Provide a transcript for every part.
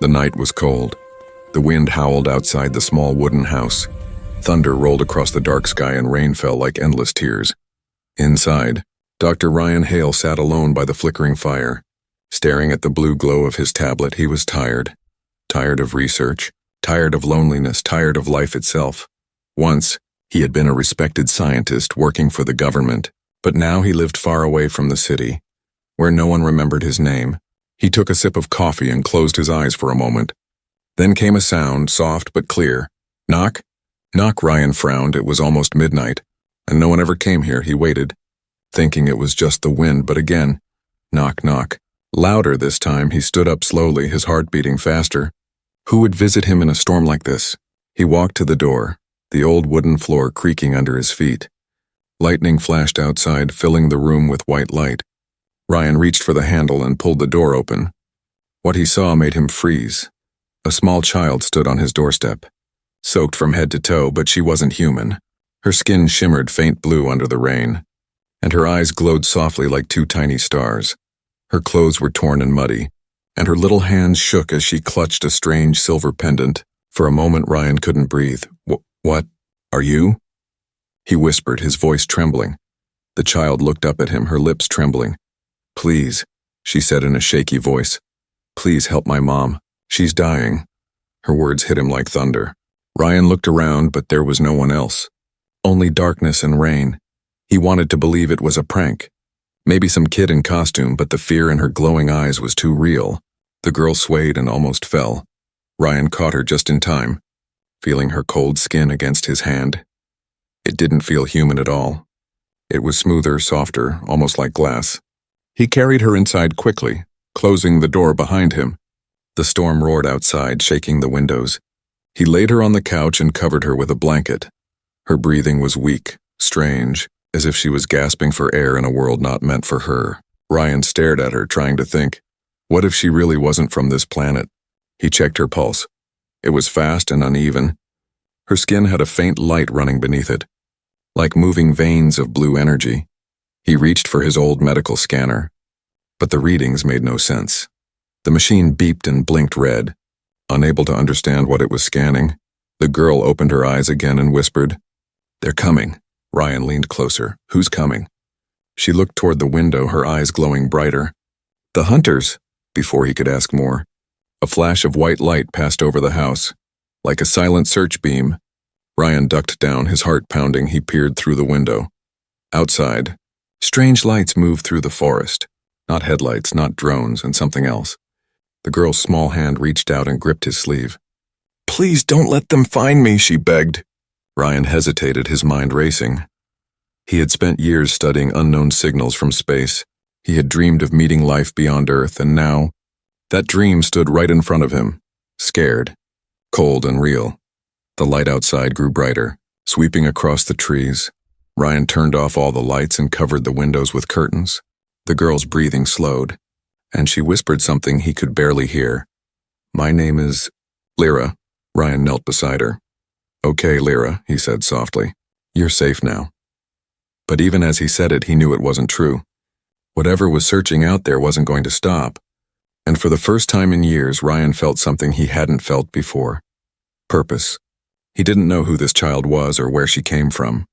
The night was cold. The wind howled outside the small wooden house. Thunder rolled across the dark sky and rain fell like endless tears. Inside, Dr. Ryan Hale sat alone by the flickering fire. Staring at the blue glow of his tablet, he was tired. Tired of research, tired of loneliness, tired of life itself. Once, he had been a respected scientist working for the government, but now he lived far away from the city, where no one remembered his name. He took a sip of coffee and closed his eyes for a moment. Then came a sound, soft but clear. Knock? Knock, Ryan frowned. It was almost midnight, and no one ever came here. He waited, thinking it was just the wind, but again, knock, knock. Louder this time. He stood up slowly, his heart beating faster. Who would visit him in a storm like this? He walked to the door, the old wooden floor creaking under his feet. Lightning flashed outside, filling the room with white light. Ryan reached for the handle and pulled the door open. What he saw made him freeze. A small child stood on his doorstep, soaked from head to toe, but she wasn't human. Her skin shimmered faint blue under the rain, and her eyes glowed softly like two tiny stars. Her clothes were torn and muddy, and her little hands shook as she clutched a strange silver pendant. For a moment, Ryan couldn't breathe. What? Are you? He whispered, his voice trembling. The child looked up at him, her lips trembling. Please, she said in a shaky voice. Please help my mom. She's dying. Her words hit him like thunder. Ryan looked around, but there was no one else. Only darkness and rain. He wanted to believe it was a prank. Maybe some kid in costume, but the fear in her glowing eyes was too real. The girl swayed and almost fell. Ryan caught her just in time, feeling her cold skin against his hand. It didn't feel human at all. It was smoother, softer, almost like glass. He carried her inside quickly, closing the door behind him. The storm roared outside, shaking the windows. He laid her on the couch and covered her with a blanket. Her breathing was weak, strange, as if she was gasping for air in a world not meant for her. Ryan stared at her, trying to think. What if she really wasn't from this planet? He checked her pulse. It was fast and uneven. Her skin had a faint light running beneath it, like moving veins of blue energy. He reached for his old medical scanner, but the readings made no sense. The machine beeped and blinked red. Unable to understand what it was scanning, the girl opened her eyes again and whispered, "They're coming." Ryan leaned closer. "Who's coming?" She looked toward the window, her eyes glowing brighter. "The hunters," before he could ask more. A flash of white light passed over the house, like a silent search beam. Ryan ducked down, his heart pounding. He peered through the window. Outside, strange lights moved through the forest. Not headlights, not drones, and something else. The girl's small hand reached out and gripped his sleeve. "Please don't let them find me," she begged. Ryan hesitated, his mind racing. He had spent years studying unknown signals from space. He had dreamed of meeting life beyond Earth, and now, that dream stood right in front of him, scared, cold and real. The light outside grew brighter, sweeping across the trees. Ryan turned off all the lights and covered the windows with curtains. The girl's breathing slowed, and she whispered something he could barely hear. "My name is Lyra." Ryan knelt beside her. "Okay, Lyra," he said softly. "You're safe now." But even as he said it, he knew it wasn't true. Whatever was searching out there wasn't going to stop. And for the first time in years, Ryan felt something he hadn't felt before. Purpose. He didn't know who this child was or where she came from.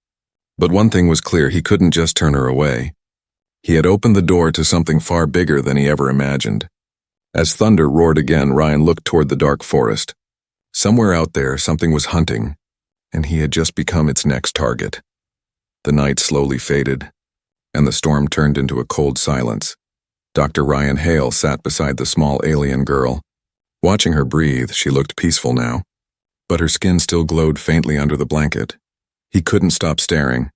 But one thing was clear, he couldn't just turn her away. He had opened the door to something far bigger than he ever imagined. As thunder roared again, Ryan looked toward the dark forest. Somewhere out there, something was hunting, and he had just become its next target. The night slowly faded, and the storm turned into a cold silence. Dr. Ryan Hale sat beside the small alien girl. Watching her breathe, she looked peaceful now, but her skin still glowed faintly under the blanket. He couldn't stop staring.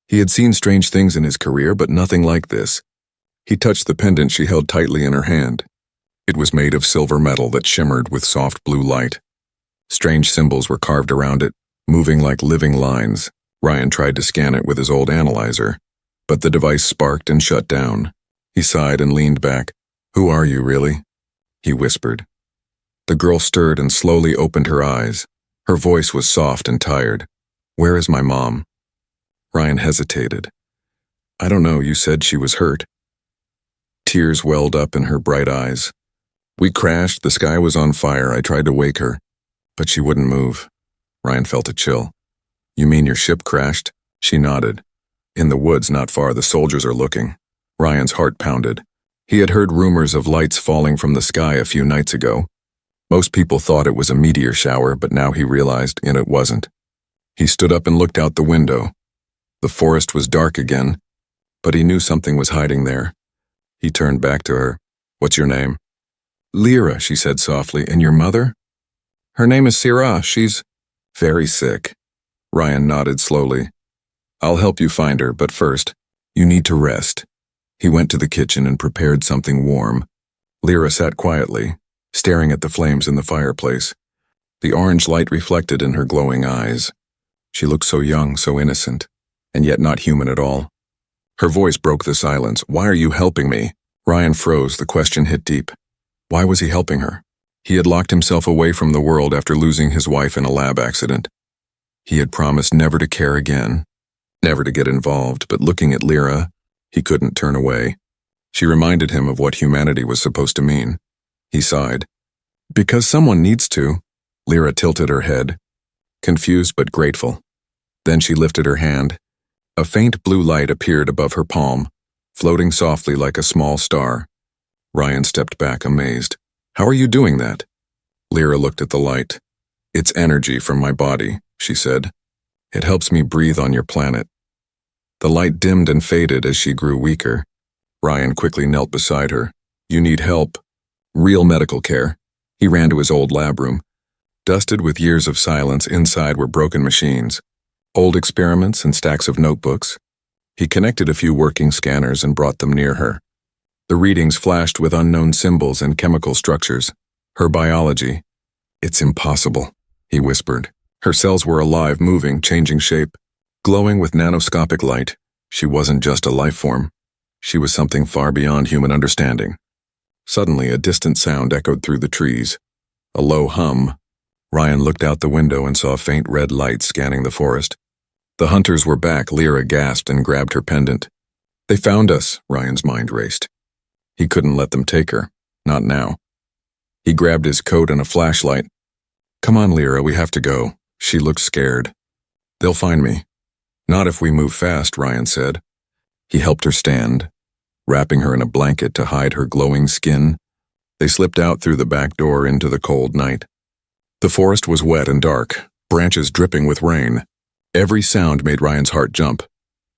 He had seen strange things in his career, but nothing like this. He touched the pendant she held tightly in her hand. It was made of silver metal that shimmered with soft blue light. Strange symbols were carved around it, moving like living lines. Ryan tried to scan it with his old analyzer, but the device sparked and shut down. He sighed and leaned back. "Who are you, really?" he whispered. The girl stirred and slowly opened her eyes. Her voice was soft and tired. "Where is my mom?" Ryan hesitated. "I don't know, you said she was hurt." Tears welled up in her bright eyes. We crashed, the sky was on fire, I tried to wake her, but she wouldn't move. Ryan felt a chill. You mean your ship crashed? She nodded. In the woods not far, the soldiers are looking. Ryan's heart pounded. He had heard rumors of lights falling from the sky a few nights ago. Most people thought it was a meteor shower, but now he realized it wasn't. He stood up and looked out the window. The forest was dark again, but he knew something was hiding there. He turned back to her. What's your name? Lyra, she said softly. And your mother? Her name is Syrah. She's very sick. Ryan nodded slowly. I'll help you find her, but first, you need to rest. He went to the kitchen and prepared something warm. Lyra sat quietly, staring at the flames in the fireplace. The orange light reflected in her glowing eyes. She looked so young, so innocent, and yet not human at all. Her voice broke the silence. Why are you helping me? Ryan froze, the question hit deep. Why was he helping her? He had locked himself away from the world after losing his wife in a lab accident. He had promised never to care again, never to get involved, but looking at Lyra, he couldn't turn away. She reminded him of what humanity was supposed to mean. He sighed. Because someone needs to. Lyra tilted her head, confused but grateful. Then she lifted her hand. A faint blue light appeared above her palm, floating softly like a small star. Ryan stepped back, amazed. How are you doing that? Lyra looked at the light. It's energy from my body, she said. It helps me breathe on your planet. The light dimmed and faded as she grew weaker. Ryan quickly knelt beside her. You need help. Real medical care. He ran to his old lab room. Dusted with years of silence, inside were broken machines, old experiments and stacks of notebooks. He connected a few working scanners and brought them near her. The readings flashed with unknown symbols and chemical structures. Her biology. It's impossible, he whispered. Her cells were alive, moving, changing shape. Glowing with nanoscopic light, she wasn't just a life form. She was something far beyond human understanding. Suddenly, a distant sound echoed through the trees. A low hum. Ryan looked out the window and saw faint red lights scanning the forest. The hunters were back. Lyra gasped and grabbed her pendant. They found us, Ryan's mind raced. He couldn't let them take her. Not now. He grabbed his coat and a flashlight. Come on, Lyra, we have to go. She looked scared. They'll find me. Not if we move fast, Ryan said. He helped her stand, wrapping her in a blanket to hide her glowing skin. They slipped out through the back door into the cold night. The forest was wet and dark, branches dripping with rain. Every sound made Ryan's heart jump.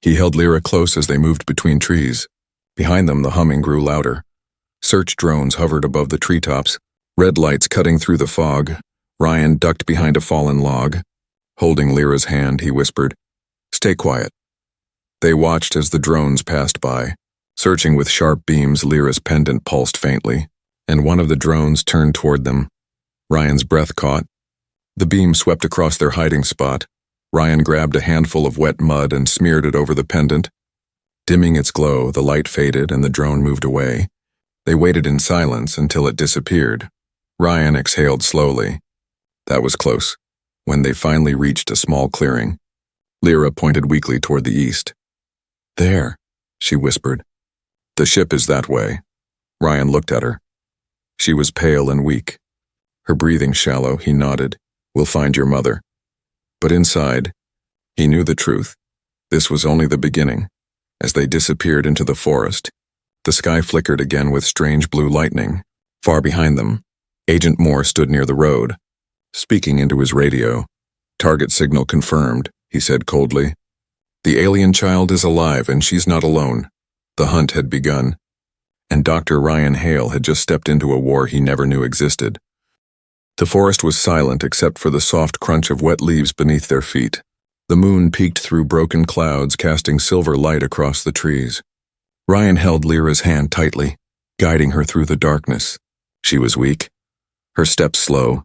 He held Lyra close as they moved between trees. Behind them, the humming grew louder. Search drones hovered above the treetops, red lights cutting through the fog. Ryan ducked behind a fallen log. Holding Lyra's hand, he whispered, Stay quiet. They watched as the drones passed by. Searching with sharp beams, Lyra's pendant pulsed faintly, and one of the drones turned toward them. Ryan's breath caught. The beam swept across their hiding spot. Ryan grabbed a handful of wet mud and smeared it over the pendant. Dimming its glow, the light faded and the drone moved away. They waited in silence until it disappeared. Ryan exhaled slowly. That was close. When they finally reached a small clearing, Lyra pointed weakly toward the east. There, she whispered. The ship is that way. Ryan looked at her. She was pale and weak. Her breathing shallow, he nodded. We'll find your mother. But inside, he knew the truth. This was only the beginning. As they disappeared into the forest, the sky flickered again with strange blue lightning. Far behind them, Agent Moore stood near the road, speaking into his radio. Target signal confirmed, he said coldly. The alien child is alive and she's not alone. The hunt had begun, and Dr. Ryan Hale had just stepped into a war he never knew existed. The forest was silent except for the soft crunch of wet leaves beneath their feet. The moon peeked through broken clouds, casting silver light across the trees. Ryan held Lyra's hand tightly, guiding her through the darkness. She was weak, her steps slow,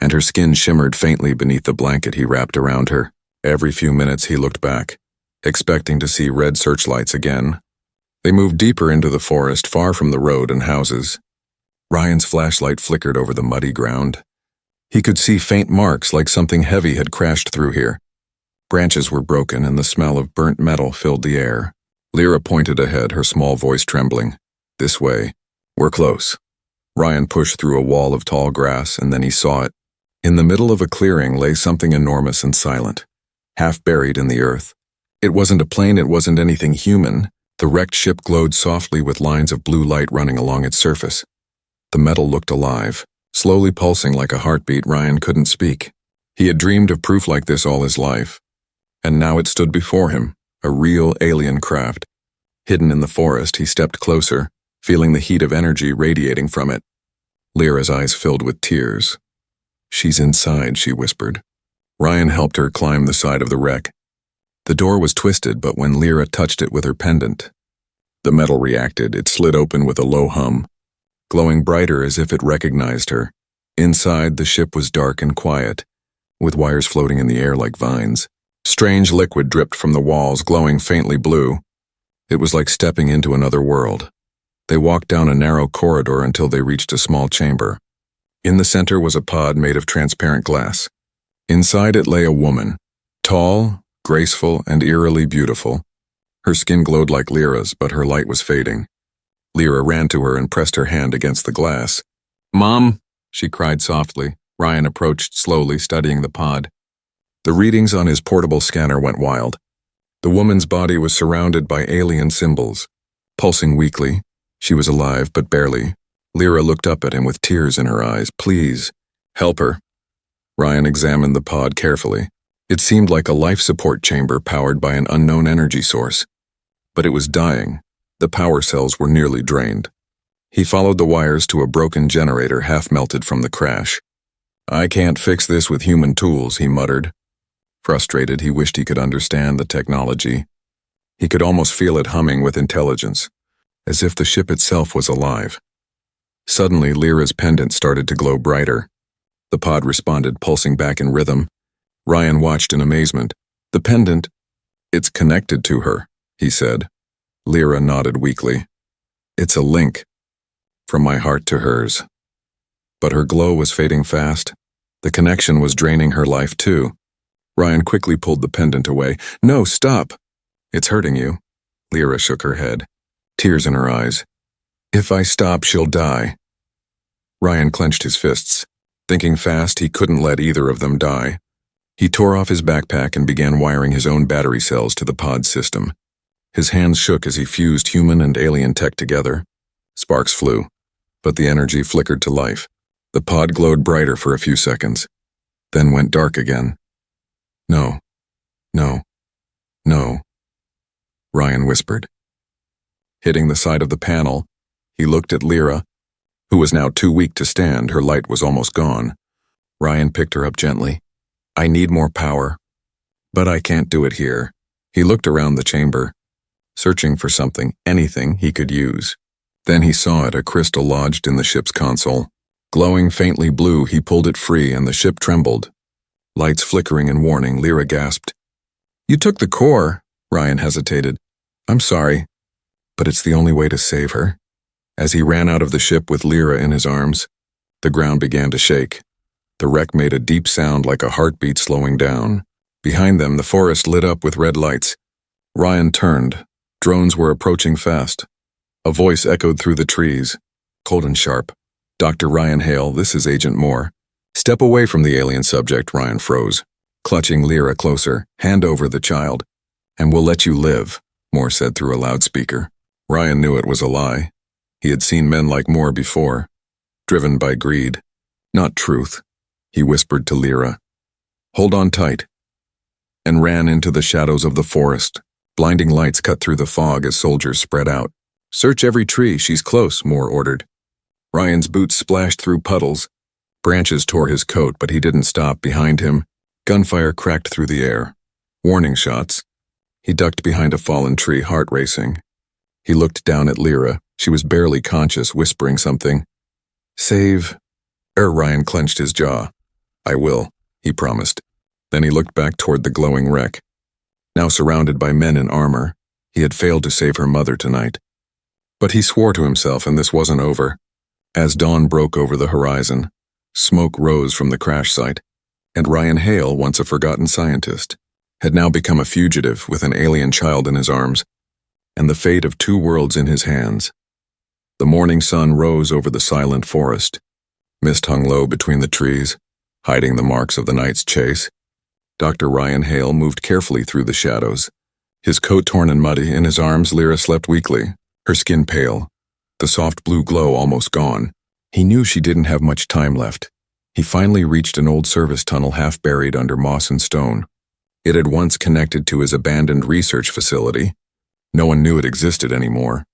and her skin shimmered faintly beneath the blanket he wrapped around her. Every few minutes he looked back, expecting to see red searchlights again. They moved deeper into the forest, far from the road and houses. Ryan's flashlight flickered over the muddy ground. He could see faint marks like something heavy had crashed through here. Branches were broken and the smell of burnt metal filled the air. Lyra pointed ahead, her small voice trembling. This way. We're close. Ryan pushed through a wall of tall grass, and then he saw it. In the middle of a clearing lay something enormous and silent, half buried in the earth. It wasn't a plane, it wasn't anything human. The wrecked ship glowed softly with lines of blue light running along its surface. The metal looked alive, slowly pulsing like a heartbeat. Ryan couldn't speak. He had dreamed of proof like this all his life. And now it stood before him, a real alien craft. Hidden in the forest, he stepped closer, feeling the heat of energy radiating from it. Lyra's eyes filled with tears. "She's inside," she whispered. Ryan helped her climb the side of the wreck. The door was twisted, but when Lyra touched it with her pendant, the metal reacted. It slid open with a low hum, glowing brighter as if it recognized her. Inside, the ship was dark and quiet, with wires floating in the air like vines. Strange liquid dripped from the walls, glowing faintly blue. It was like stepping into another world. They walked down a narrow corridor until they reached a small chamber. In the center was a pod made of transparent glass. Inside it lay a woman, tall, graceful, and eerily beautiful. Her skin glowed like Lyra's, but her light was fading. Lyra ran to her and pressed her hand against the glass. "Mom," she cried softly. Ryan approached slowly, studying the pod. The readings on his portable scanner went wild. The woman's body was surrounded by alien symbols, pulsing weakly. She was alive, but barely. Lyra looked up at him with tears in her eyes. "Please, help her." Ryan examined the pod carefully. It seemed like a life support chamber powered by an unknown energy source. But it was dying. The power cells were nearly drained. He followed the wires to a broken generator half melted from the crash. "I can't fix this with human tools," he muttered. Frustrated, he wished he could understand the technology. He could almost feel it humming with intelligence, as if the ship itself was alive. Suddenly, Lyra's pendant started to glow brighter. The pod responded, pulsing back in rhythm. Ryan watched in amazement. "The pendant, it's connected to her," he said. Lyra nodded weakly. "It's a link, from my heart to hers." But her glow was fading fast. The connection was draining her life too. Ryan quickly pulled the pendant away. "No, stop! It's hurting you." Lyra shook her head, tears in her eyes. "If I stop, she'll die." Ryan clenched his fists. Thinking fast, he couldn't let either of them die. He tore off his backpack and began wiring his own battery cells to the pod system. His hands shook as he fused human and alien tech together. Sparks flew, but the energy flickered to life. The pod glowed brighter for a few seconds, then went dark again. "No, no, no," Ryan whispered. Hitting the side of the panel, he looked at Lyra, who was now too weak to stand. Her light was almost gone. Ryan picked her up gently. "I need more power, but I can't do it here." He looked around the chamber, searching for something, anything he could use. Then he saw it, a crystal lodged in the ship's console. Glowing faintly blue, he pulled it free and the ship trembled. Lights flickering in warning, Lyra gasped. "You took the core," Ryan hesitated. "I'm sorry, but it's the only way to save her." As he ran out of the ship with Lyra in his arms, the ground began to shake. The wreck made a deep sound like a heartbeat slowing down. Behind them, the forest lit up with red lights. Ryan turned. Drones were approaching fast. A voice echoed through the trees, cold and sharp. "Dr. Ryan Hale, this is Agent Moore." "Step away from the alien subject," Ryan froze, clutching Lyra closer. "Hand over the child, and we'll let you live," Moore said through a loudspeaker. Ryan knew it was a lie. He had seen men like Moore before, driven by greed, not truth. He whispered to Lyra, "Hold on tight," and ran into the shadows of the forest. Blinding lights cut through the fog as soldiers spread out. "Search every tree, she's close," Moore ordered. Ryan's boots splashed through puddles. Branches tore his coat, but he didn't stop. Behind him, gunfire cracked through the air. Warning shots. He ducked behind a fallen tree, heart racing. He looked down at Lyra. She was barely conscious, whispering something. "Save." Ryan clenched his jaw. "I will," he promised. Then he looked back toward the glowing wreck. Now surrounded by men in armor, he had failed to save her mother tonight. But he swore to himself, and this wasn't over. As dawn broke over the horizon, smoke rose from the crash site, and Ryan Hale, once a forgotten scientist, had now become a fugitive with an alien child in his arms and the fate of two worlds in his hands. The morning sun rose over the silent forest. Mist hung low between the trees, hiding the marks of the night's chase. Dr. Ryan Hale moved carefully through the shadows. His coat torn and muddy, in his arms Lyra slept weakly, her skin pale, the soft blue glow almost gone. He knew she didn't have much time left. He finally reached an old service tunnel half buried under moss and stone. It had once connected to his abandoned research facility. No one knew it existed anymore.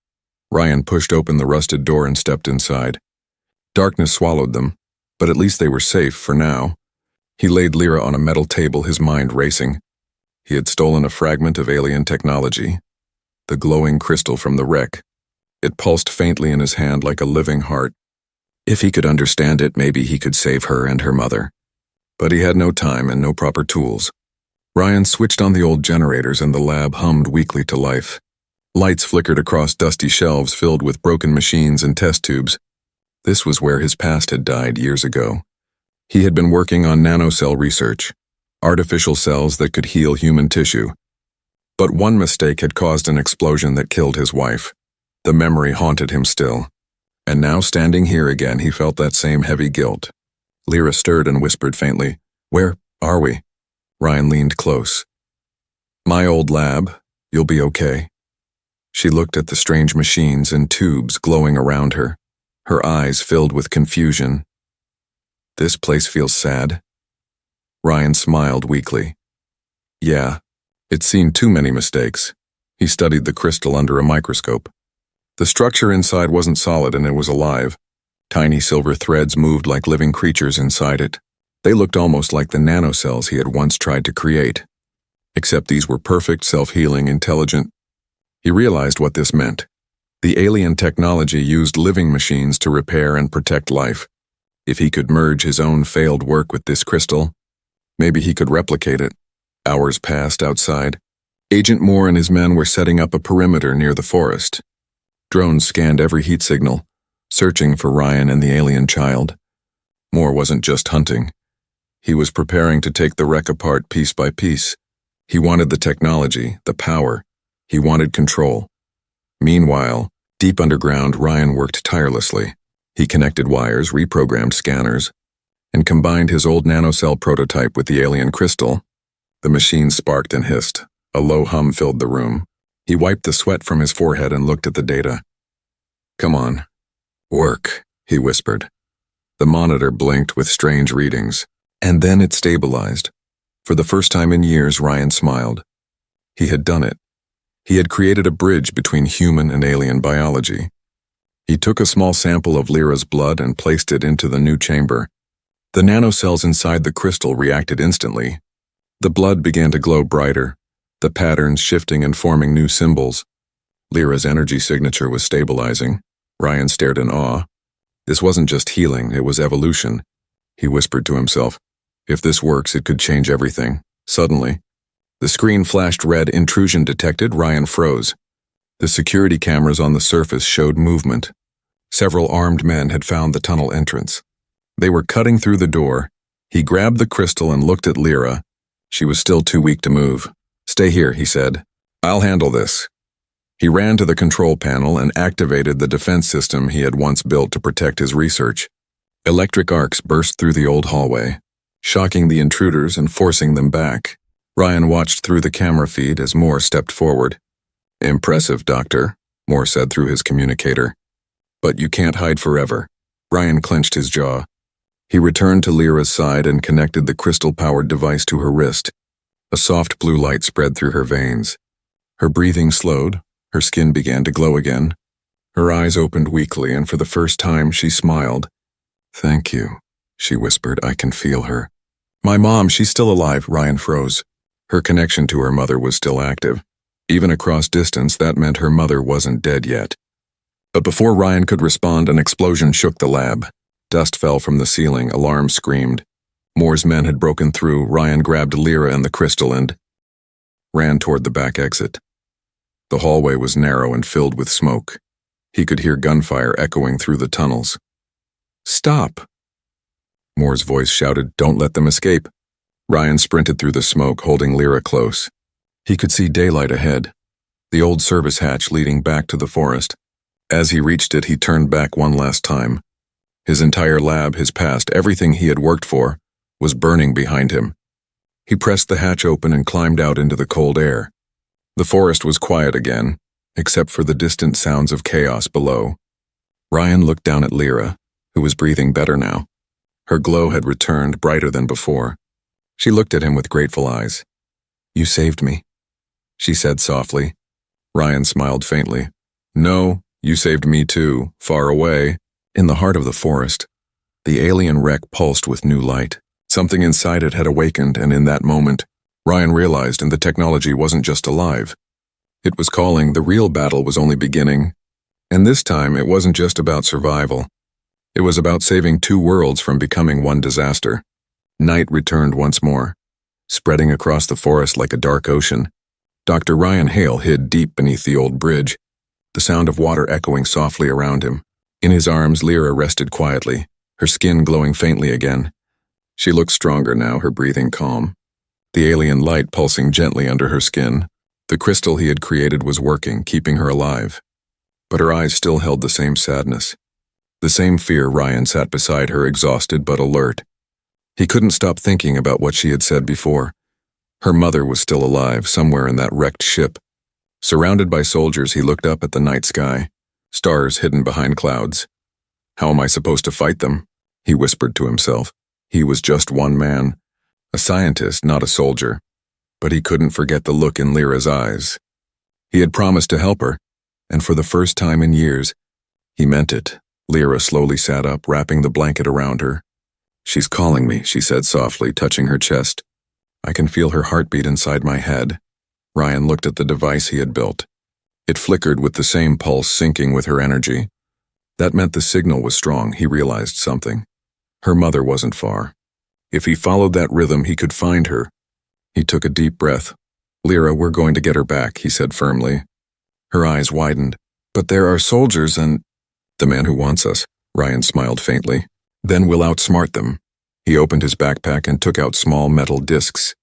Ryan pushed open the rusted door and stepped inside. Darkness swallowed them, but at least they were safe for now. He laid Lyra on a metal table, his mind racing. He had stolen a fragment of alien technology, the glowing crystal from the wreck. It pulsed faintly in his hand like a living heart. If he could understand it, maybe he could save her and her mother. But he had no time and no proper tools. Ryan switched on the old generators and the lab hummed weakly to life. Lights flickered across dusty shelves filled with broken machines and test tubes. This was where his past had died years ago. He had been working on nanocell research, artificial cells that could heal human tissue. But one mistake had caused an explosion that killed his wife. The memory haunted him still. And now, standing here again, he felt that same heavy guilt. Lyra stirred and whispered faintly, "Where are we?" Ryan leaned close. "My old lab. You'll be okay." She looked at the strange machines and tubes glowing around her, her eyes filled with confusion. "This place feels sad." Ryan smiled weakly. "Yeah, it's seen too many mistakes." He studied the crystal under a microscope. The structure inside wasn't solid and it was alive. Tiny silver threads moved like living creatures inside it. They looked almost like the nanocells he had once tried to create. Except these were perfect, self-healing, intelligent. He realized what this meant. The alien technology used living machines to repair and protect life. If he could merge his own failed work with this crystal, maybe he could replicate it. Hours passed outside. Agent Moore and his men were setting up a perimeter near the forest. Drones scanned every heat signal, searching for Ryan and the alien child. Moore wasn't just hunting. He was preparing to take the wreck apart piece by piece. He wanted the technology, the power. He wanted control. Meanwhile, deep underground, Ryan worked tirelessly. He connected wires, reprogrammed scanners, and combined his old nanocell prototype with the alien crystal. The machine sparked and hissed. A low hum filled the room. He wiped the sweat from his forehead and looked at the data. "Come on. Work," he whispered. The monitor blinked with strange readings, and then it stabilized. For the first time in years, Ryan smiled. He had done it. He had created a bridge between human and alien biology. He took a small sample of Lyra's blood and placed it into the new chamber. The nanocells inside the crystal reacted instantly. The blood began to glow brighter, the patterns shifting and forming new symbols. Lyra's energy signature was stabilizing. Ryan stared in awe. This wasn't just healing, it was evolution. He whispered to himself, "If this works, it could change everything." Suddenly, the screen flashed red. Intrusion detected. Ryan froze. The security cameras on the surface showed movement. Several armed men had found the tunnel entrance. They were cutting through the door. He grabbed the crystal and looked at Lyra. She was still too weak to move. "Stay here," he said. "I'll handle this." He ran to the control panel and activated the defense system he had once built to protect his research. Electric arcs burst through the old hallway, shocking the intruders and forcing them back. Ryan watched through the camera feed as Moore stepped forward. "Impressive, Doctor," Moore said through his communicator. "But you can't hide forever." Ryan clenched his jaw. He returned to Lyra's side and connected the crystal-powered device to her wrist. A soft blue light spread through her veins. Her breathing slowed. Her skin began to glow again. Her eyes opened weakly, and for the first time she smiled. "Thank you," she whispered. "I can feel her." "My mom, she's still alive." Ryan froze. Her connection to her mother was still active. Even across distance, that meant her mother wasn't dead yet. But before Ryan could respond, an explosion shook the lab. Dust fell from the ceiling. Alarms screamed. Moore's men had broken through. Ryan grabbed Lyra and the crystal and ran toward the back exit. The hallway was narrow and filled with smoke. He could hear gunfire echoing through the tunnels. "Stop!" Moore's voice shouted, "Don't let them escape." Ryan sprinted through the smoke, holding Lyra close. He could see daylight ahead, the old service hatch leading back to the forest. As he reached it, he turned back one last time. His entire lab, his past, everything he had worked for, was burning behind him. He pressed the hatch open and climbed out into the cold air. The forest was quiet again, except for the distant sounds of chaos below. Ryan looked down at Lyra, who was breathing better now. Her glow had returned, brighter than before. She looked at him with grateful eyes. "You saved me," she said softly. Ryan smiled faintly. "No, you saved me too, far away." In the heart of the forest, the alien wreck pulsed with new light. Something inside it had awakened, and in that moment, Ryan realized the technology wasn't just alive. It was calling. The real battle was only beginning. And this time, it wasn't just about survival. It was about saving two worlds from becoming one disaster. Night returned once more, spreading across the forest like a dark ocean. Dr. Ryan Hale hid deep beneath the old bridge, the sound of water echoing softly around him. In his arms, Lyra rested quietly, her skin glowing faintly again. She looked stronger now, her breathing calm. The alien light pulsing gently under her skin. The crystal he had created was working, keeping her alive. But her eyes still held the same sadness. The same fear. Ryan sat beside her, exhausted but alert. He couldn't stop thinking about what she had said before. Her mother was still alive, somewhere in that wrecked ship. Surrounded by soldiers, he looked up at the night sky, stars hidden behind clouds. "How am I supposed to fight them?" he whispered to himself. He was just one man, a scientist, not a soldier. But he couldn't forget the look in Lyra's eyes. He had promised to help her, and for the first time in years, he meant it. Lyra slowly sat up, wrapping the blanket around her. "She's calling me," she said softly, touching her chest. "I can feel her heartbeat inside my head." Ryan looked at the device he had built. It flickered with the same pulse, syncing with her energy. That meant the signal was strong. He realized something. Her mother wasn't far. If he followed that rhythm, he could find her. He took a deep breath. "Lyra, we're going to get her back," he said firmly. Her eyes widened. "But there are soldiers and—" "The man who wants us," Ryan smiled faintly. "Then we'll outsmart them." He opened his backpack and took out small metal discs,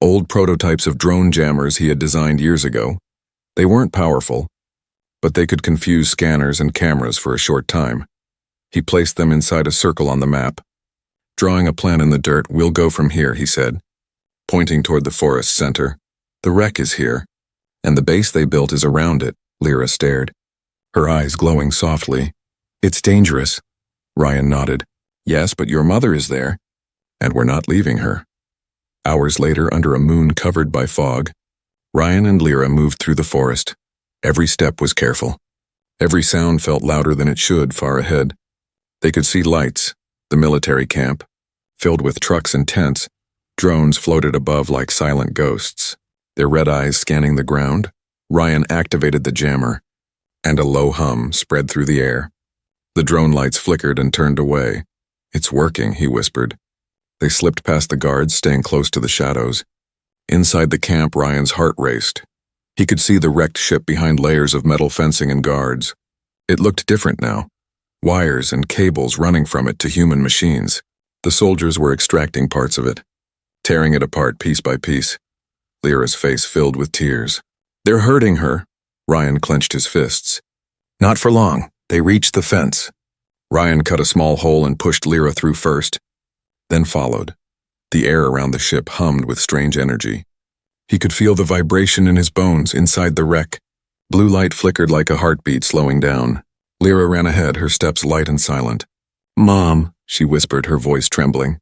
old prototypes of drone jammers he had designed years ago. They weren't powerful, but they could confuse scanners and cameras for a short time. He placed them inside a circle on the map. Drawing a plan in the dirt, "We'll go from here," he said, pointing toward the forest center. "The wreck is here, and the base they built is around it." Lyra stared, her eyes glowing softly. "It's dangerous." Ryan nodded. "Yes, but your mother is there, and we're not leaving her." Hours later, under a moon covered by fog, Ryan and Lyra moved through the forest. Every step was careful. Every sound felt louder than it should far ahead. They could see lights, the military camp, filled with trucks and tents. Drones floated above like silent ghosts, their red eyes scanning the ground. Ryan activated the jammer, and a low hum spread through the air. The drone lights flickered and turned away. "It's working," he whispered. They slipped past the guards, staying close to the shadows. Inside the camp, Ryan's heart raced. He could see the wrecked ship behind layers of metal fencing and guards. It looked different now. Wires and cables running from it to human machines. The soldiers were extracting parts of it, tearing it apart piece by piece. Lyra's face filled with tears. "They're hurting her." Ryan clenched his fists. "Not for long." They reached the fence. Ryan cut a small hole and pushed Lyra through first, then followed. The air around the ship hummed with strange energy. He could feel the vibration in his bones inside the wreck. Blue light flickered like a heartbeat, slowing down. Lyra ran ahead, her steps light and silent. "Mom," she whispered, her voice trembling.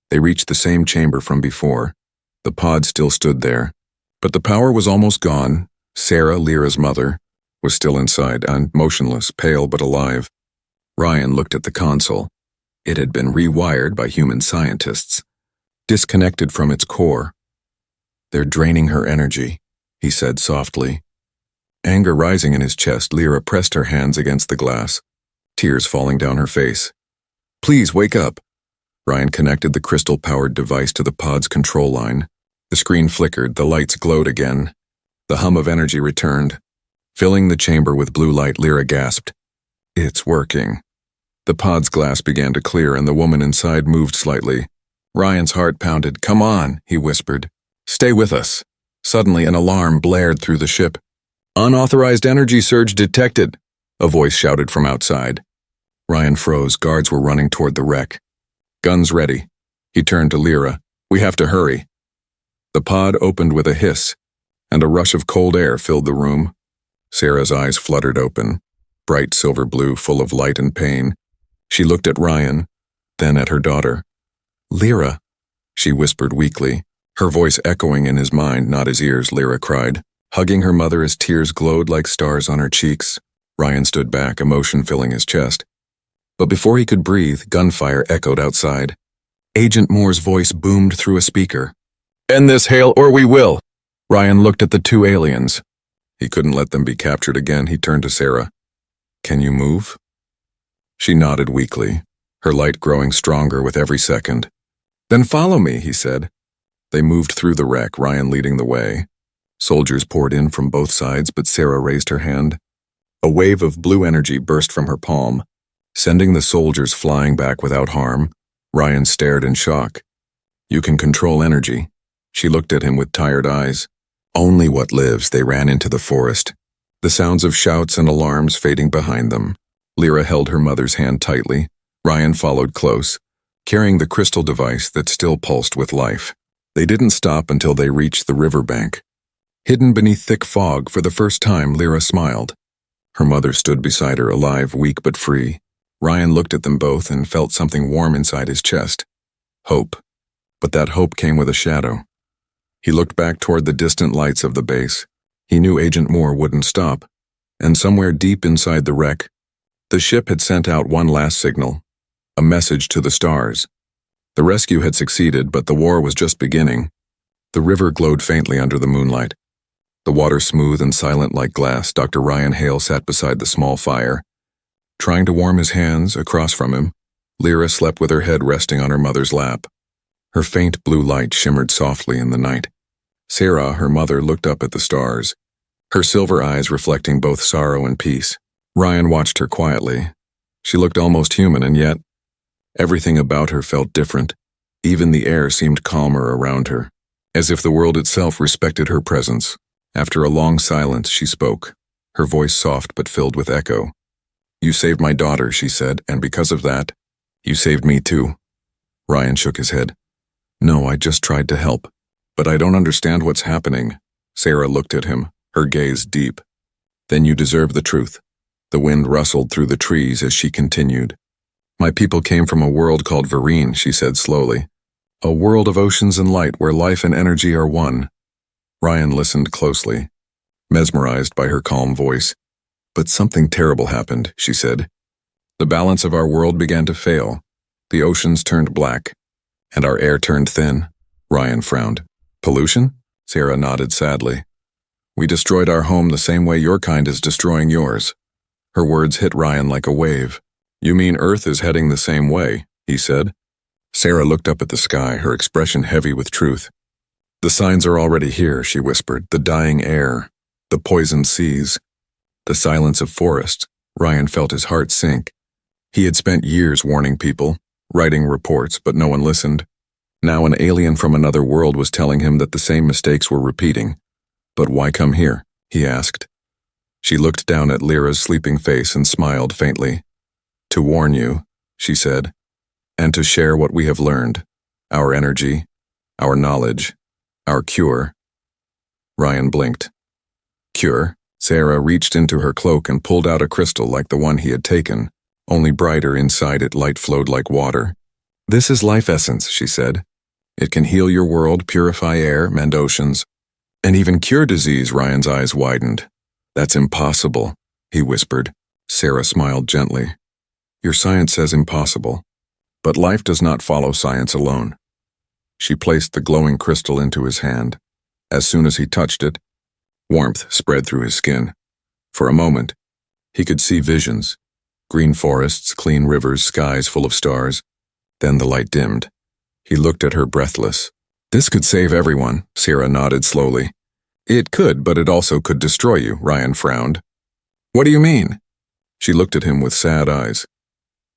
They reached the same chamber from before. The pod still stood there, but the power was almost gone. Sarah, Lyra's mother, was still inside, and motionless, pale but alive. Ryan looked at the console. It had been rewired by human scientists, disconnected from its core. "They're draining her energy," he said softly. Anger rising in his chest, Lyra pressed her hands against the glass, tears falling down her face. "Please wake up." Ryan connected the crystal-powered device to the pod's control line. The screen flickered, the lights glowed again. The hum of energy returned. Filling the chamber with blue light, Lyra gasped. "It's working." The pod's glass began to clear, and the woman inside moved slightly. Ryan's heart pounded. "Come on," he whispered. "Stay with us." Suddenly, an alarm blared through the ship. "Unauthorized energy surge detected." a voice shouted from outside. Ryan froze. Guards were running toward the wreck. Guns ready. He turned to Lyra. We have to hurry. The pod opened with a hiss, and a rush of cold air filled the room. Sarah's eyes fluttered open, bright silver blue, full of light and pain. She looked at Ryan, then at her daughter. Lyra, she whispered weakly, her voice echoing in his mind, not his ears. Lyra cried, hugging her mother as tears glowed like stars on her cheeks. Ryan stood back, emotion filling his chest. But before he could breathe, gunfire echoed outside. Agent Moore's voice boomed through a speaker. End this, Hale, or we will! Ryan looked at the two aliens. He couldn't let them be captured again. He turned to Sarah. Can you move? She nodded weakly, her light growing stronger with every second. Then follow me, he said. They moved through the wreck, Ryan leading the way. Soldiers poured in from both sides, but Sarah raised her hand. A wave of blue energy burst from her palm, sending the soldiers flying back without harm. Ryan stared in shock. You can control energy. She looked at him with tired eyes. Only what lives. They ran into the forest, the sounds of shouts and alarms fading behind them. Lyra held her mother's hand tightly. Ryan followed close, carrying the crystal device that still pulsed with life. They didn't stop until they reached the riverbank. Hidden beneath thick fog, for the first time, Lyra smiled. Her mother stood beside her, alive, weak but free. Ryan looked at them both and felt something warm inside his chest. Hope. But that hope came with a shadow. He looked back toward the distant lights of the base. He knew Agent Moore wouldn't stop. And somewhere deep inside the wreck, the ship had sent out one last signal, a message to the stars. The rescue had succeeded, but the war was just beginning. The river glowed faintly under the moonlight. The water smooth and silent like glass. Dr. Ryan Hale sat beside the small fire. Trying to warm his hands, across from him, Lyra slept with her head resting on her mother's lap. Her faint blue light shimmered softly in the night. Sarah, her mother, looked up at the stars, her silver eyes reflecting both sorrow and peace. Ryan watched her quietly. She looked almost human, and yet everything about her felt different. Even the air seemed calmer around her, as if the world itself respected her presence. After a long silence, she spoke, her voice soft but filled with echo. You saved my daughter, she said, and because of that, you saved me too. Ryan shook his head. No, I just tried to help. But I don't understand what's happening. Sarah looked at him, her gaze deep. Then you deserve the truth. The wind rustled through the trees as she continued. My people came from a world called Vereen, she said slowly. A world of oceans and light where life and energy are one. Ryan listened closely, mesmerized by her calm voice. But something terrible happened, she said. The balance of our world began to fail. The oceans turned black, and our air turned thin. Ryan frowned. Pollution? Sarah nodded sadly. We destroyed our home the same way your kind is destroying yours. Her words hit Ryan like a wave. You mean Earth is heading the same way, he said. Sarah looked up at the sky, her expression heavy with truth. The signs are already here, she whispered. The dying air, the poisoned seas, the silence of forests. Ryan felt his heart sink. He had spent years warning people, writing reports, but no one listened. Now an alien from another world was telling him that the same mistakes were repeating. But why come here? He asked. She looked down at Lyra's sleeping face and smiled faintly. To warn you, she said, and to share what we have learned, our energy, our knowledge, our cure. Ryan blinked. Cure? Sarah reached into her cloak and pulled out a crystal like the one he had taken, only brighter. Inside it, light flowed like water. This is life essence, she said. It can heal your world, purify air, mend oceans, and even cure disease. Ryan's eyes widened. That's impossible, he whispered. Sarah smiled gently. Your science says impossible, but life does not follow science alone. She placed the glowing crystal into his hand. As soon as he touched it, warmth spread through his skin. For a moment, he could see visions. Green forests, clean rivers, skies full of stars. Then the light dimmed. He looked at her breathless. This could save everyone, Sarah nodded slowly. It could, but it also could destroy you, Ryan frowned. What do you mean? She looked at him with sad eyes.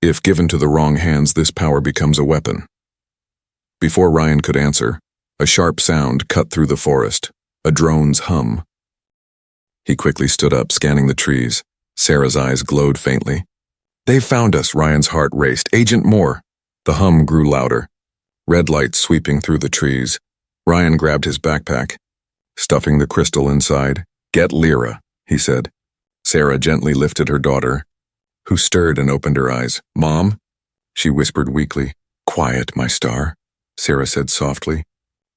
If given to the wrong hands, this power becomes a weapon. Before Ryan could answer, a sharp sound cut through the forest, a drone's hum. He quickly stood up, scanning the trees. Sarah's eyes glowed faintly. "They've found us," Ryan's heart raced. "Agent Moore." The hum grew louder. Red lights sweeping through the trees. Ryan grabbed his backpack, stuffing the crystal inside. "Get Lyra," he said. Sarah gently lifted her daughter, who stirred and opened her eyes. "Mom?" she whispered weakly. "Quiet, my star," Sarah said softly.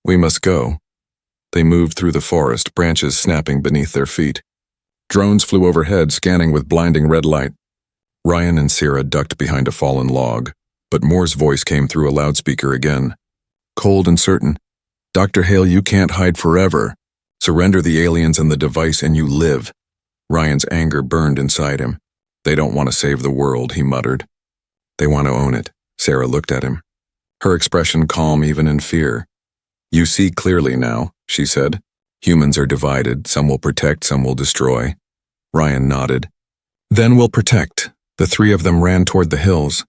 "We must go." They moved through the forest, branches snapping beneath their feet. Drones flew overhead, scanning with blinding red light. Ryan and Sarah ducked behind a fallen log, but Moore's voice came through a loudspeaker again. Cold and certain. "Dr. Hale, you can't hide forever. Surrender the aliens and the device and you live." Ryan's anger burned inside him. "They don't want to save the world," he muttered. "They want to own it." Sarah looked at him, her expression calm even in fear. "You see clearly now," she said. "Humans are divided. Some will protect, some will destroy." Ryan nodded. "Then we'll protect." The three of them ran toward the hills.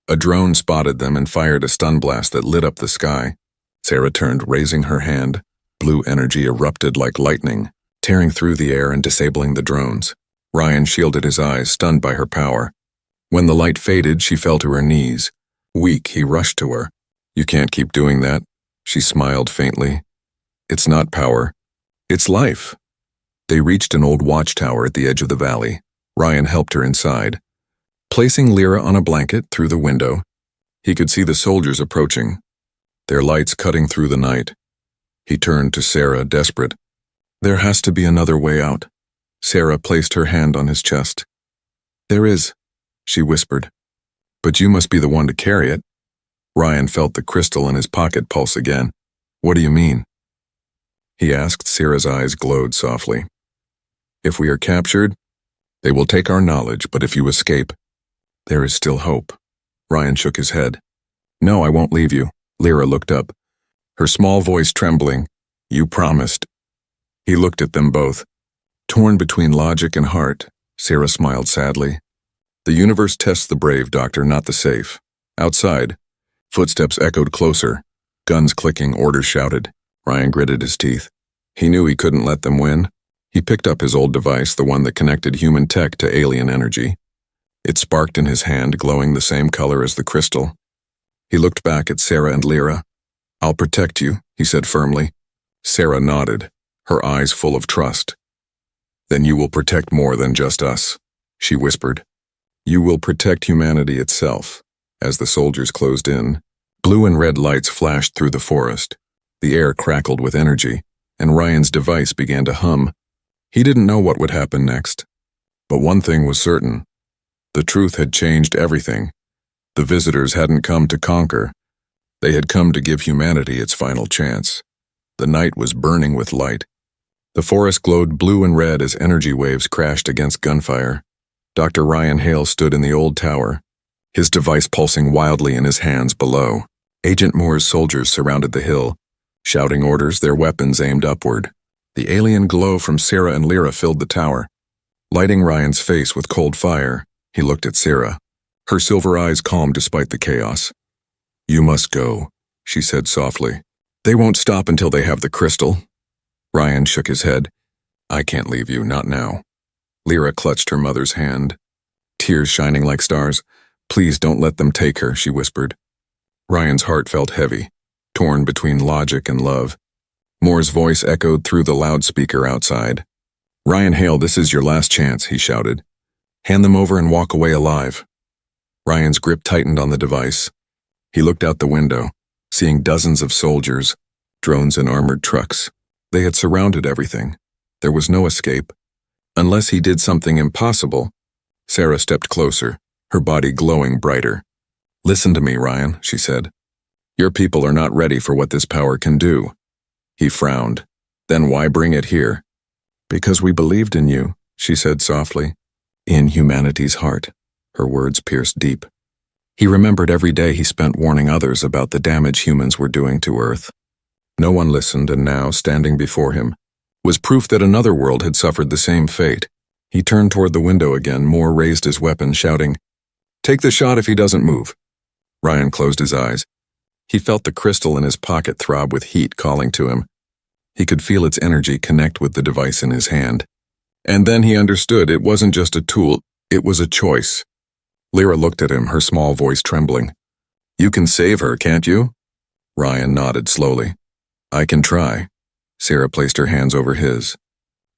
A drone spotted them and fired a stun blast that lit up the sky. Sarah turned, raising her hand. Blue energy erupted like lightning, tearing through the air and disabling the drones. Ryan shielded his eyes, stunned by her power. When the light faded, she fell to her knees. Weak, he rushed to her. "You can't keep doing that." She smiled faintly. "It's not power. It's life." They reached an old watchtower at the edge of the valley. Ryan helped her inside. Placing Lyra on a blanket through the window, he could see the soldiers approaching, their lights cutting through the night. He turned to Sarah, desperate. "There has to be another way out." Sarah placed her hand on his chest. "There is," she whispered. "But you must be the one to carry it." Ryan felt the crystal in his pocket pulse again. "What do you mean?" he asked. Sarah's eyes glowed softly. "If we are captured, they will take our knowledge, but if you escape, there is still hope." Ryan shook his head. "No, I won't leave you." Lyra looked up, her small voice trembling. "You promised." He looked at them both. Torn between logic and heart, Sarah smiled sadly. "The universe tests the brave, Doctor, not the safe." Outside, footsteps echoed closer. Guns clicking, orders shouted. Ryan gritted his teeth. He knew he couldn't let them win. He picked up his old device, the one that connected human tech to alien energy. It sparked in his hand, glowing the same color as the crystal. He looked back at Sarah and Lyra. "I'll protect you," he said firmly. Sarah nodded, her eyes full of trust. "Then you will protect more than just us," she whispered. "You will protect humanity itself." As the soldiers closed in, blue and red lights flashed through the forest. The air crackled with energy, and Ryan's device began to hum. He didn't know what would happen next. But one thing was certain. The truth had changed everything. The visitors hadn't come to conquer. They had come to give humanity its final chance. The night was burning with light. The forest glowed blue and red as energy waves crashed against gunfire. Dr. Ryan Hale stood in the old tower, his device pulsing wildly in his hands below. Agent Moore's soldiers surrounded the hill, shouting orders, their weapons aimed upward. The alien glow from Sarah and Lyra filled the tower, lighting Ryan's face with cold fire. He looked at Sarah, her silver eyes calm despite the chaos. "You must go," she said softly. "They won't stop until they have the crystal." Ryan shook his head. "I can't leave you, not now." Lyra clutched her mother's hand, tears shining like stars. "Please don't let them take her," she whispered. Ryan's heart felt heavy, torn between logic and love. Moore's voice echoed through the loudspeaker outside. "Ryan Hale, this is your last chance," he shouted. "Hand them over and walk away alive." Ryan's grip tightened on the device. He looked out the window, seeing dozens of soldiers, drones and armored trucks. They had surrounded everything. There was no escape. Unless he did something impossible. Sarah stepped closer, her body glowing brighter. "Listen to me, Ryan," she said. "Your people are not ready for what this power can do." He frowned. "Then why bring it here?" "Because we believed in you," she said softly. "In humanity's heart." Her words pierced deep. He remembered every day he spent warning others about the damage humans were doing to Earth. No one listened, and now, standing before him, was proof that another world had suffered the same fate. He turned toward the window again. Moore raised his weapon, shouting, "Take the shot if he doesn't move." Ryan closed his eyes. He felt the crystal in his pocket throb with heat calling to him. He could feel its energy connect with the device in his hand. And then he understood it wasn't just a tool, it was a choice. Lyra looked at him, her small voice trembling. You can save her, can't you? Ryan nodded slowly. I can try. Sarah placed her hands over his,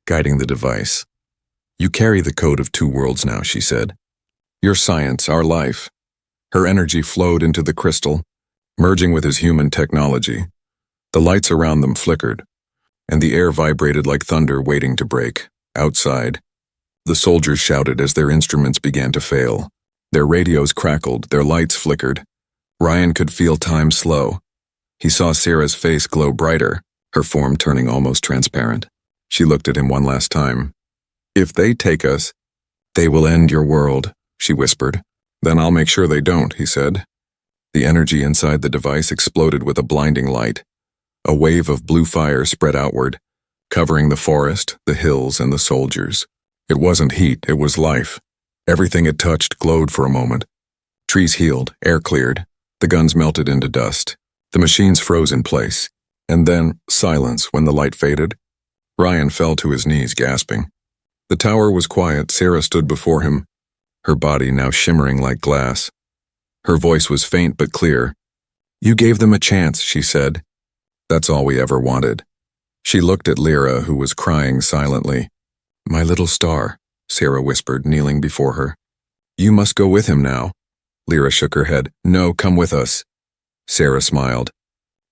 guiding the device. You carry the code of two worlds now, she said. Your science, our life. Her energy flowed into the crystal, merging with his human technology. The lights around them flickered, and the air vibrated like thunder waiting to break. Outside, the soldiers shouted as their instruments began to fail. Their radios crackled, their lights flickered. Ryan could feel time slow. He saw Sarah's face glow brighter, her form turning almost transparent. She looked at him one last time. If they take us, they will end your world, she whispered. Then I'll make sure they don't, he said. The energy inside the device exploded with a blinding light. A wave of blue fire spread outward, covering the forest, the hills, and the soldiers. It wasn't heat, it was life. Everything it touched glowed for a moment. Trees healed, air cleared, the guns melted into dust. The machines froze in place, and then silence when the light faded. Ryan fell to his knees, gasping. The tower was quiet. Sarah stood before him, her body now shimmering like glass. Her voice was faint but clear. You gave them a chance, she said. That's all we ever wanted. She looked at Lyra, who was crying silently. My little star, Sarah whispered, kneeling before her. You must go with him now. Lyra shook her head. No, come with us. Sarah smiled,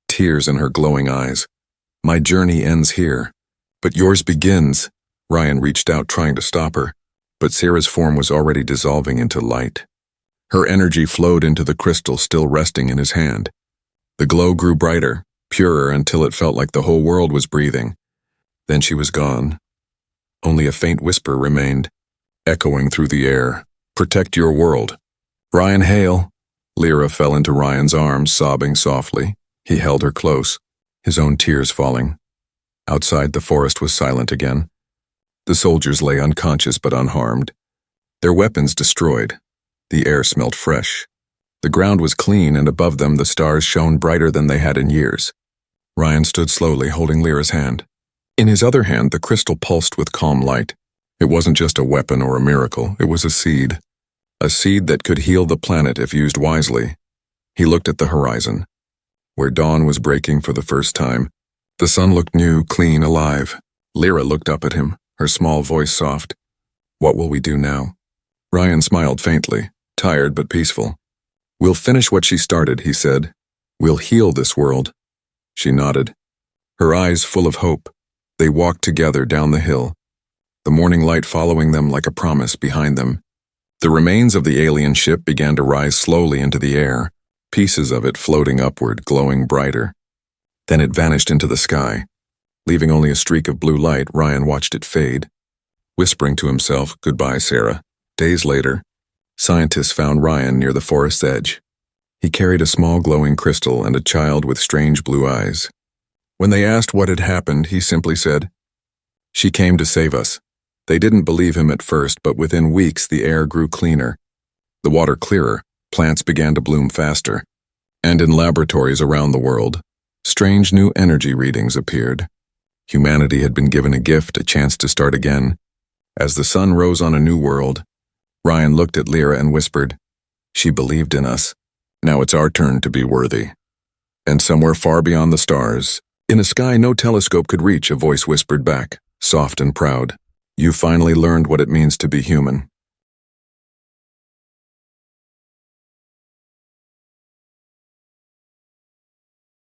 tears in her glowing eyes. My journey ends here, but yours begins. Ryan reached out, trying to stop her, but Sarah's form was already dissolving into light. Her energy flowed into the crystal still resting in his hand. The glow grew brighter, purer, until it felt like the whole world was breathing. Then she was gone. Only a faint whisper remained, echoing through the air. Protect your world. Ryan Hale. Lyra fell into Ryan's arms, sobbing softly. He held her close, his own tears falling. Outside, the forest was silent again. The soldiers lay unconscious but unharmed, their weapons destroyed. The air smelled fresh. The ground was clean, and above them the stars shone brighter than they had in years. Ryan stood slowly, holding Lyra's hand. In his other hand, the crystal pulsed with calm light. It wasn't just a weapon or a miracle, it was a seed that could heal the planet if used wisely. He looked at the horizon, where dawn was breaking for the first time. The sun looked new, clean, alive. Lyra looked up at him, her small voice soft. What will we do now? Ryan smiled faintly, tired but peaceful. We'll finish what she started, he said. We'll heal this world. She nodded, her eyes full of hope. They walked together down the hill, the morning light following them like a promise behind them. The remains of the alien ship began to rise slowly into the air, pieces of it floating upward, glowing brighter. Then it vanished into the sky. Leaving only a streak of blue light, Ryan watched it fade, whispering to himself, Goodbye, Sarah. Days later, scientists found Ryan near the forest's edge. He carried a small glowing crystal and a child with strange blue eyes. When they asked what had happened, he simply said, She came to save us. They didn't believe him at first, but within weeks the air grew cleaner, the water clearer, plants began to bloom faster, and in laboratories around the world, strange new energy readings appeared. Humanity had been given a gift, a chance to start again. As the sun rose on a new world, Ryan looked at Lyra and whispered, She believed in us. Now it's our turn to be worthy. And somewhere far beyond the stars, in a sky no telescope could reach, a voice whispered back, soft and proud, You finally learned what it means to be human.